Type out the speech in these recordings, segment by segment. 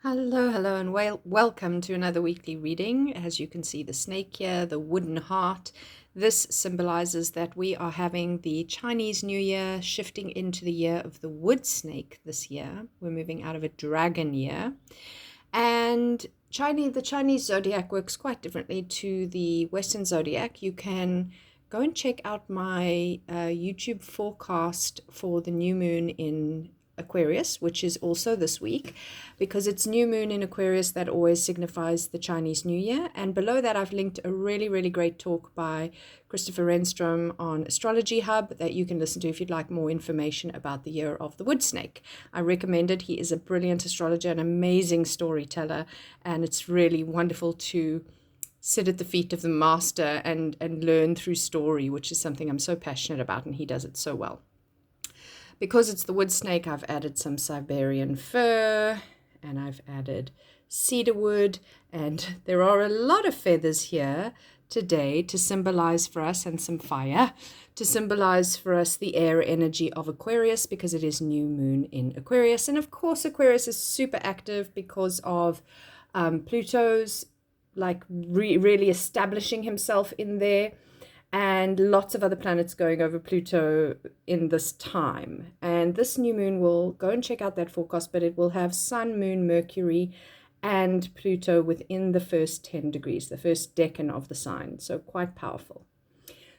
Hello, and welcome to another weekly reading. As you can see, the snake here, the wooden heart. This symbolizes that we are having the Chinese New Year, shifting into the year of the wood snake this year. We're moving out of a dragon year. And the Chinese zodiac works quite differently to the Western zodiac. You can go and check out my YouTube forecast for the new moon in Aquarius, which is also this week, because it's new moon in Aquarius that always signifies the Chinese New Year. And below that, I've linked a really great talk by Christopher Renstrom on Astrology Hub that you can listen to if you'd like more information about the year of the wood snake. I recommend it. He is a brilliant astrologer, an amazing storyteller, and it's really wonderful to sit at the feet of the master and learn through story, which is something I'm so passionate about, and he does it so well. Because it's the wood snake, I've added some Siberian fir, and I've added cedar wood, and there are a lot of feathers here today to symbolize for us, and some fire to symbolize for us the air energy of Aquarius, because it is new moon in Aquarius. And of course, Aquarius is super active because of Pluto's really establishing himself in there, and lots of other planets going over Pluto in this time. And this new moon will go and check out that forecast, but it will have Sun, Moon, Mercury, and Pluto within the first 10 degrees, the first decan of the sign. So quite powerful.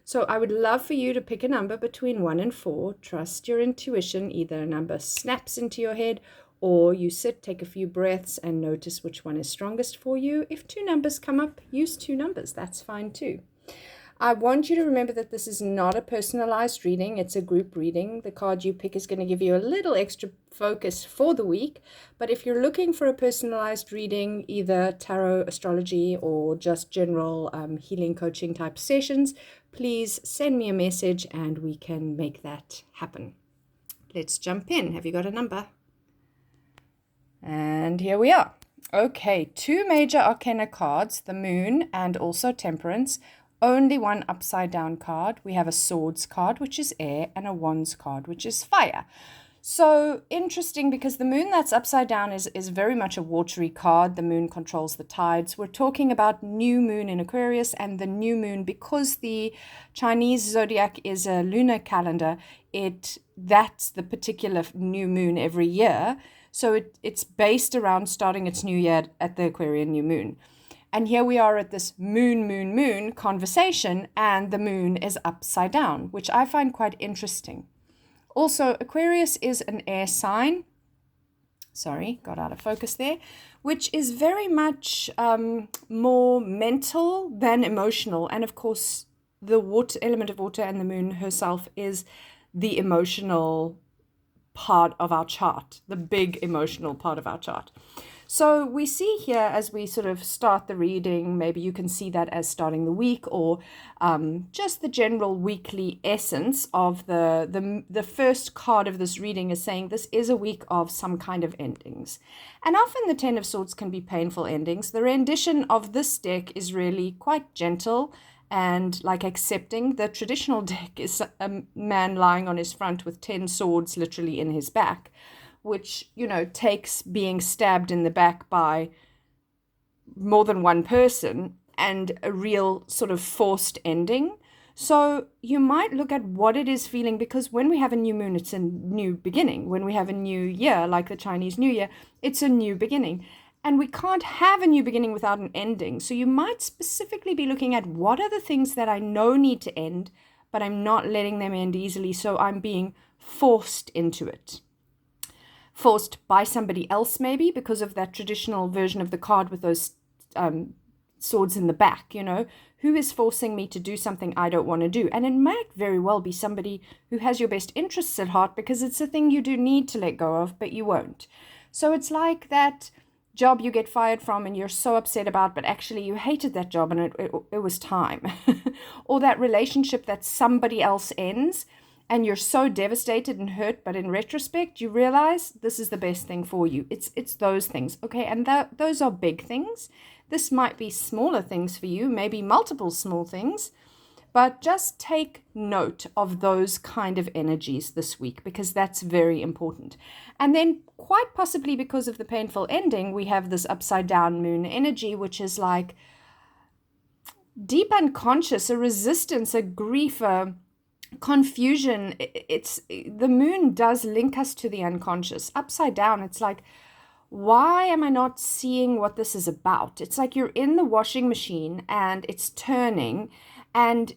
So I would love for you to pick a number between 1 and 4. Trust your intuition. Either a number snaps into your head, or you sit, take a few breaths, and notice which one is strongest for you. If 2 numbers come up, use 2 numbers. That's fine too. I want you to remember that this is not a personalized reading. It's a group reading. The card you pick is going to give you a little extra focus for the week. But if you're looking for a personalized reading, either tarot, astrology, or just general healing coaching type sessions, please send me a message and we can make that happen. Let's jump in. Have you got a number? And here we are. Okay, 2 major arcana cards, the moon and also temperance. Only one upside down card. We have a swords card, which is air, and a wands card, which is fire. So interesting, because the moon that's upside down is very much a watery card. The moon controls the tides. We're talking about new moon in Aquarius, and the new moon, because the Chinese zodiac is a lunar calendar, that's the particular new moon every year. So it's based around starting its new year at the Aquarian new moon. And here we are at this moon conversation, and the moon is upside down, which I find quite interesting. Also, Aquarius is an air sign. Sorry, got out of focus there. Which is very much more mental than emotional. And of course, the water element of water and the moon herself is the emotional part of our chart, the big emotional part of our chart. So we see here, as we sort of start the reading, maybe you can see that as starting the week, or just the general weekly essence of the first card of this reading is saying this is a week of some kind of endings. And often the 10 of Swords can be painful endings. The rendition of this deck is really quite gentle and like accepting. The traditional deck is a man lying on his front with 10 swords literally in his back, which, takes being stabbed in the back by more than one person and a real sort of forced ending. So you might look at what it is feeling, because when we have a new moon, it's a new beginning. When we have a new year, like the Chinese New Year, it's a new beginning. And we can't have a new beginning without an ending. So you might specifically be looking at what are the things that I know need to end, but I'm not letting them end easily. So I'm being forced into it. Forced by somebody else, maybe, because of that traditional version of the card with those swords in the back, who is forcing me to do something I don't want to do? And it might very well be somebody who has your best interests at heart, because it's a thing you do need to let go of, but you won't. So it's like that job you get fired from and you're so upset about, but actually you hated that job and it was time. Or that relationship that somebody else ends, and you're so devastated and hurt, but in retrospect, you realize this is the best thing for you. It's those things, okay? And those are big things. This might be smaller things for you, maybe multiple small things, But just take note of those kind of energies this week, because that's very important. And then quite possibly because of the painful ending, we have this upside down moon energy, which is like deep unconscious, a resistance, a grief, a confusion. It's the moon does link us to the unconscious. Upside down, it's like, why am I not seeing what this is about? It's like you're in the washing machine and it's turning, and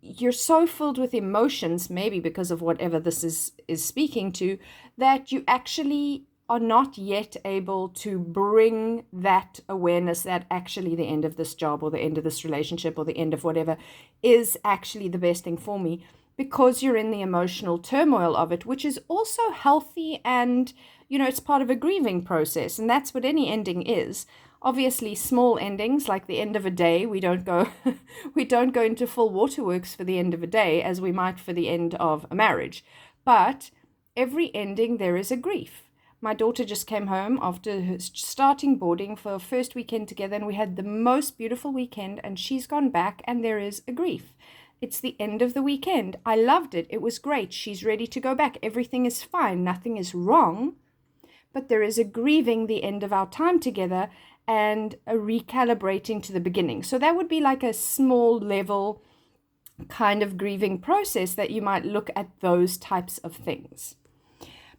you're so filled with emotions, maybe because of whatever this is speaking to, that you actually are not yet able to bring that awareness that actually the end of this job or the end of this relationship or the end of whatever is actually the best thing for me, because you're in the emotional turmoil of it, which is also healthy. And it's part of a grieving process, and that's what any ending is. Obviously, small endings like the end of a day, we don't go into full waterworks for the end of a day as we might for the end of a marriage. But every ending, there is a grief. My daughter just came home after starting boarding for our first weekend together, and we had the most beautiful weekend, and she's gone back and there is a grief. It's the end of the weekend. I loved it. It was great. She's ready to go back. Everything is fine. Nothing is wrong. But there is a grieving the end of our time together and a recalibrating to the beginning. So that would be like a small level kind of grieving process that you might look at those types of things.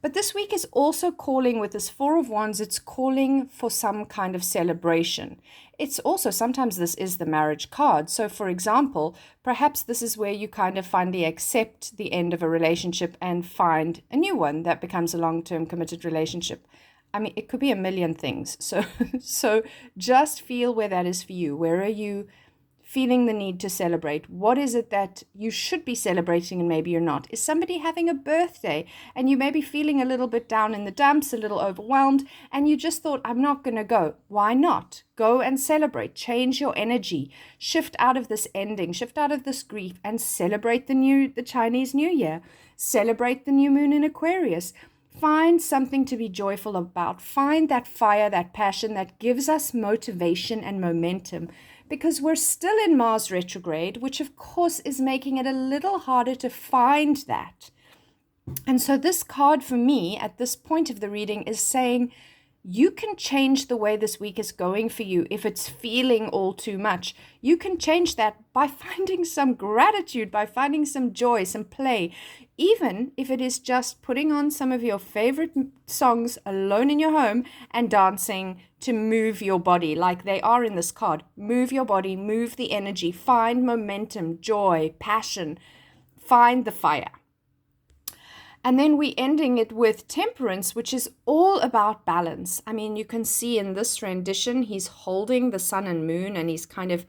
But this week is also calling, with this Four of Wands, it's calling for some kind of celebration. It's also, sometimes this is the marriage card. So for example, perhaps this is where you kind of finally accept the end of a relationship and find a new one that becomes a long-term committed relationship. I mean, it could be a million things. So just feel where that is for you. Where are you feeling the need to celebrate? What is it that you should be celebrating and maybe you're not? Is somebody having a birthday and you may be feeling a little bit down in the dumps, a little overwhelmed, and you just thought, I'm not going to go. Why not? Go and celebrate. Change your energy. Shift out of this ending, shift out of this grief, and celebrate the Chinese New Year. Celebrate the new moon in Aquarius. Find something to be joyful about. Find that fire, that passion that gives us motivation and momentum, because we're still in Mars retrograde, which of course is making it a little harder to find that. And so this card for me at this point of the reading is saying, you can change the way this week is going for you. If it's feeling all too much, you can change that by finding some gratitude, by finding some joy, some play, even if it is just putting on some of your favorite songs alone in your home and dancing to move your body like they are in this card. Move your body, move the energy, find momentum, joy, passion, find the fire. And then we're ending it with Temperance, which is all about balance. I mean, you can see in this rendition, he's holding the sun and moon and he's kind of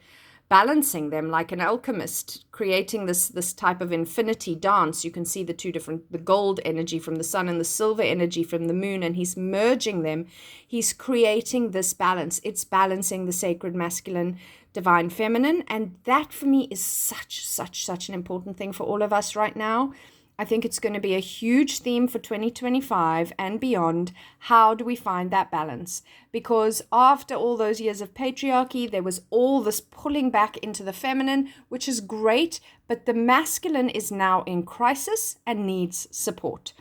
balancing them like an alchemist, creating this type of infinity dance. You can see the gold energy from the sun and the silver energy from the moon, and he's merging them. He's creating this balance. It's balancing the sacred masculine, divine feminine. And that for me is such an important thing for all of us right now. I think it's going to be a huge theme for 2025 and beyond. How do we find that balance? Because after all those years of patriarchy, there was all this pulling back into the feminine, which is great, but the masculine is now in crisis and needs support.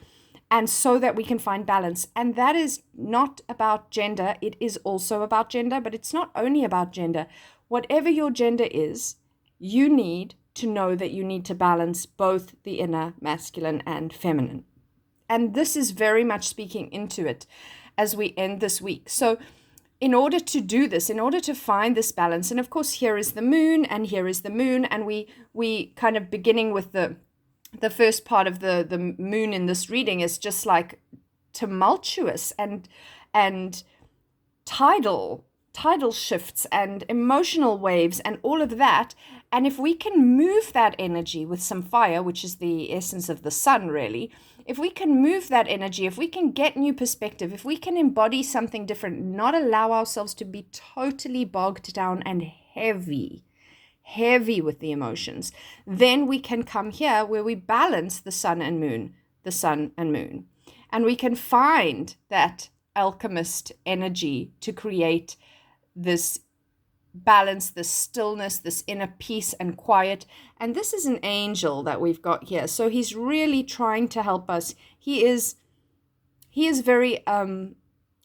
And so that we can find balance. And that is not about gender. It is also about gender, but it's not only about gender. Whatever your gender is, you need to know that you need to balance both the inner masculine and feminine. And this is very much speaking into it as we end this week. So in order to do this, in order to find this balance, and of course here is the moon and here is the moon, and we kind of beginning with the first part of the moon in this reading is just like tumultuous and tidal shifts and emotional waves and all of that. And if we can move that energy with some fire, which is the essence of the sun really, if we can move that energy, if we can get new perspective, if we can embody something different, not allow ourselves to be totally bogged down and heavy with the emotions, then we can come here where we balance the sun and moon. And we can find that alchemist energy to create this balance, this stillness, this inner peace and quiet. And this is an angel that we've got here. So he's really trying to help us. He is very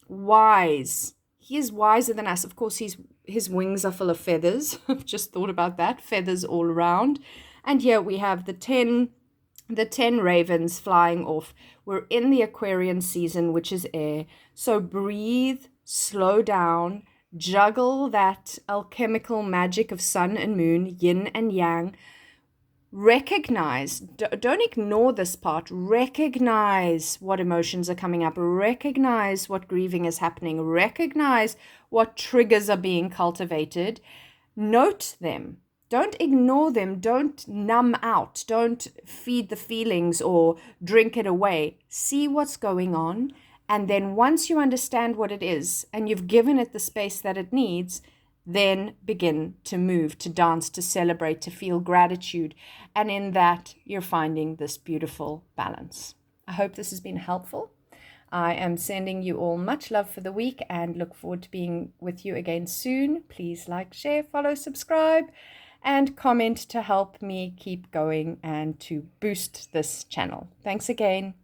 wise. He is wiser than us. Of course, his wings are full of feathers. I've just thought about that. Feathers all around. And here we have the 10 ravens flying off. We're in the Aquarian season, which is air. So breathe, slow down, juggle that alchemical magic of sun and moon, yin and yang. Recognize, don't ignore this part. Recognize what emotions are coming up. Recognize what grieving is happening. Recognize what triggers are being cultivated. Note them. Don't ignore them. Don't numb out. Don't feed the feelings or drink it away. See what's going on. And then once you understand what it is and you've given it the space that it needs, then begin to move, to dance, to celebrate, to feel gratitude. And in that, you're finding this beautiful balance. I hope this has been helpful. I am sending you all much love for the week and look forward to being with you again soon. Please like, share, follow, subscribe, and comment to help me keep going and to boost this channel. Thanks again.